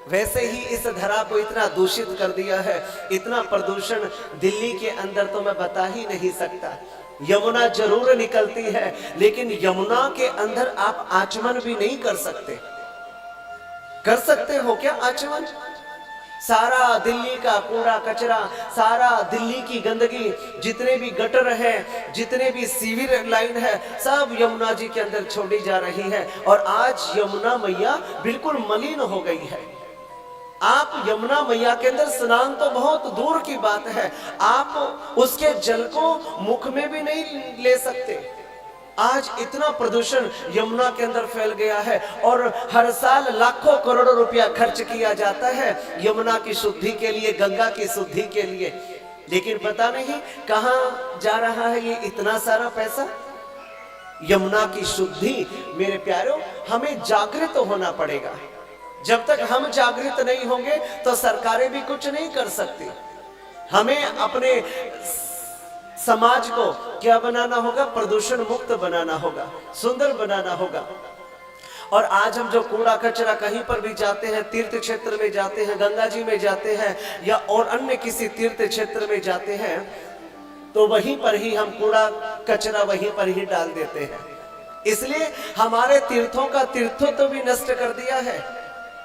वैसे ही इस धरा को इतना दूषित कर दिया है, इतना प्रदूषण दिल्ली के अंदर तो मैं बता ही नहीं सकता। यमुना जरूर निकलती है, लेकिन यमुना के अंदर आप आचमन भी नहीं कर सकते। कर सकते हो क्या आचमन? सारा दिल्ली का कूड़ा कचरा, सारा दिल्ली की गंदगी, जितने भी गटर है, जितने भी सीवर लाइन है, सब यमुना जी के अंदर छोड़ी जा रही है। और आज यमुना मैया बिल्कुल मलिन हो गई है। आप यमुना मैया के अंदर स्नान तो बहुत दूर की बात है, आप उसके जल को मुख में भी नहीं ले सकते। आज इतना प्रदूषण यमुना के अंदर फैल गया है और हर साल लाखों करोड़ों रुपया खर्च किया जाता है यमुना की शुद्धि के लिए, गंगा की शुद्धि के लिए, लेकिन पता नहीं कहां जा रहा है ये इतना सारा पैसा। यमुना की शुद्धि मेरे प्यारों, हमें जागृत होना पड़ेगा। जब तक हम जागृत नहीं होंगे तो सरकारें भी कुछ नहीं कर सकती। हमें अपने समाज को क्या बनाना होगा? प्रदूषण मुक्त बनाना होगा, सुंदर बनाना होगा। और आज हम जो कूड़ा कचरा कहीं पर भी जाते हैं, तीर्थ क्षेत्र में जाते हैं, गंगा जी में जाते हैं या और अन्य किसी तीर्थ क्षेत्र में जाते हैं, तो वहीं पर ही हम कूड़ा कचरा वहीं पर ही डाल देते हैं। इसलिए हमारे तीर्थों का तीर्थत्व तो भी नष्ट कर दिया है।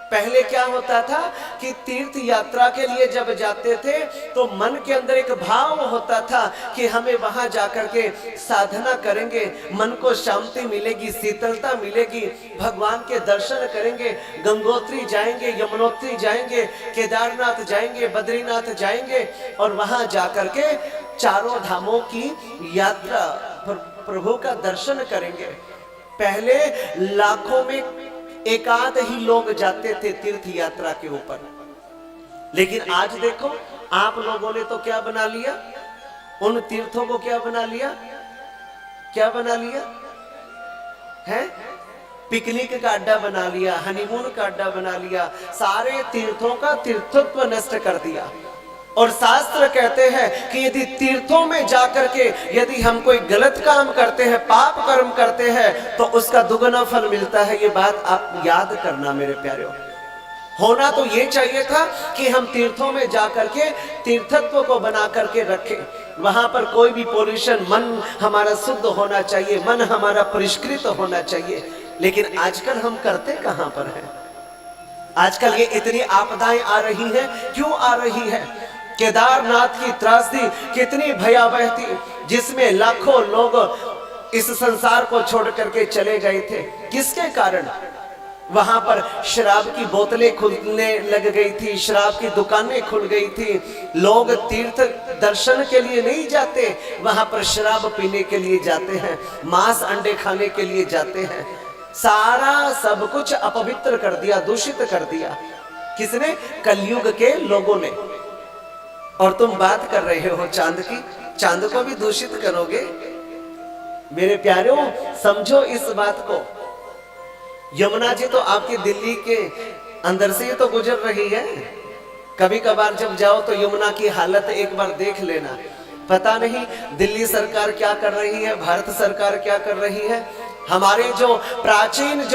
पहले क्या होता था कि तीर्थ यात्रा के लिए जब जाते थे तो मन के अंदर एक भाव होता था कि हमें वहां जाकर के साधना करेंगे, मन को शांति मिलेगी, शीतलता मिलेगी, भगवान के दर्शन करेंगे, गंगोत्री जाएंगे, यमुनोत्री जाएंगे, केदारनाथ जाएंगे, बद्रीनाथ जाएंगे और वहां जाकर के चारों धामों की यात्रा, प्रभु का दर्शन करेंगे। पहले लाखों में एकाध ही लोग जाते थे तीर्थ यात्रा के ऊपर, लेकिन आज देखो आप लोगों ने तो क्या बना लिया, उन तीर्थों को क्या बना लिया, क्या बना लिया है? पिकनिक का अड्डा बना लिया, हनीमून का अड्डा बना लिया, सारे तीर्थों का तीर्थत्व नष्ट कर दिया। और शास्त्र कहते हैं कि यदि तीर्थों में जाकर के यदि हम कोई गलत काम करते हैं, पाप कर्म करते हैं, तो उसका दुगना फल मिलता है। ये बात आप याद करना मेरे प्यारे। होना तो ये चाहिए था कि हम तीर्थों में जाकर के तीर्थत्व को बना करके रखें। वहां पर कोई भी पोल्यूशन, मन हमारा शुद्ध होना चाहिए, मन हमारा परिष्कृत होना चाहिए। लेकिन आजकल हम करते कहां पर हैं? आजकल ये इतनी आपदाएं आ रही हैं, क्यों आ रही है? केदारनाथ की त्रासदी कितनी भयावह थी, जिसमें लाखों लोग इस संसार को छोड़ करके चले गए थे। किसके कारण? वहां पर शराब की बोतलें खुलने लग गई थी, शराब की दुकानें खुल गई थी। लोग तीर्थ दर्शन के लिए नहीं जाते, वहां पर शराब पीने के लिए जाते हैं, मांस अंडे खाने के लिए जाते हैं। सारा सब कुछ अपवित्र कर दिया, दूषित कर दिया। किसने? कलयुग के लोगों ने। और तुम बात कर रहे हो चांद की, चांद को भी दूषित करोगे? मेरे प्यारों, समझो इस बात को। यमुना जी तो आपकी दिल्ली के अंदर से ही तो गुजर रही है। कभी कभार जब जाओ तो यमुना की हालत एक बार देख लेना। पता नहीं दिल्ली सरकार क्या कर रही है, भारत सरकार क्या कर रही है। हमारे जो प्राचीन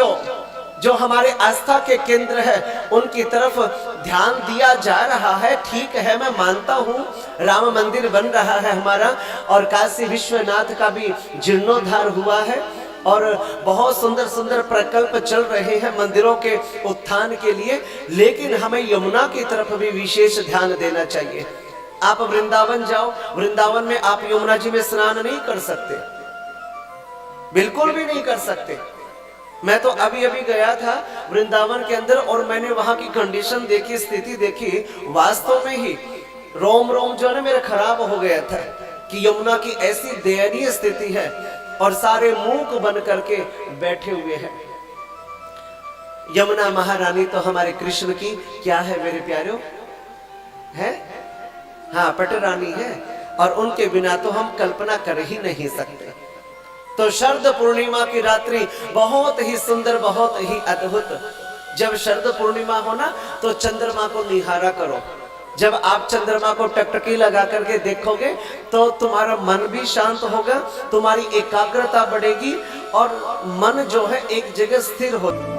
जो हमारे आस्था के केंद्र है, उनकी तरफ ध्यान दिया जा रहा है। ठीक है, मैं मानता हूँ, राम मंदिर बन रहा है हमारा, और काशी विश्वनाथ का भी जीर्णोद्धार हुआ है, और बहुत सुंदर सुंदर प्रकल्प चल रहे हैं मंदिरों के उत्थान के लिए। लेकिन हमें यमुना की तरफ भी विशेष ध्यान देना चाहिए। आप वृंदावन जाओ, वृंदावन में आप यमुना जी में स्नान नहीं कर सकते, बिल्कुल भी नहीं कर सकते। मैं तो अभी अभी गया था वृंदावन के अंदर और मैंने वहां की कंडीशन देखी, स्थिति देखी, वास्तव में ही रोम रोम जो है मेरा खराब हो गया था कि यमुना की ऐसी दयनीय स्थिति है और सारे मूक बन करके बैठे हुए हैं। यमुना महारानी तो हमारे कृष्ण की क्या है मेरे प्यारों? है, हाँ, पटरानी है, और उनके बिना तो हम कल्पना कर ही नहीं सकते। तो शरद पूर्णिमा की रात्रि बहुत ही सुंदर, बहुत ही अद्भुत। जब शरद पूर्णिमा हो ना तो चंद्रमा को निहारा करो। जब आप चंद्रमा को टकटकी लगा करके देखोगे तो तुम्हारा मन भी शांत होगा, तुम्हारी एकाग्रता बढ़ेगी और मन जो है एक जगह स्थिर होगा।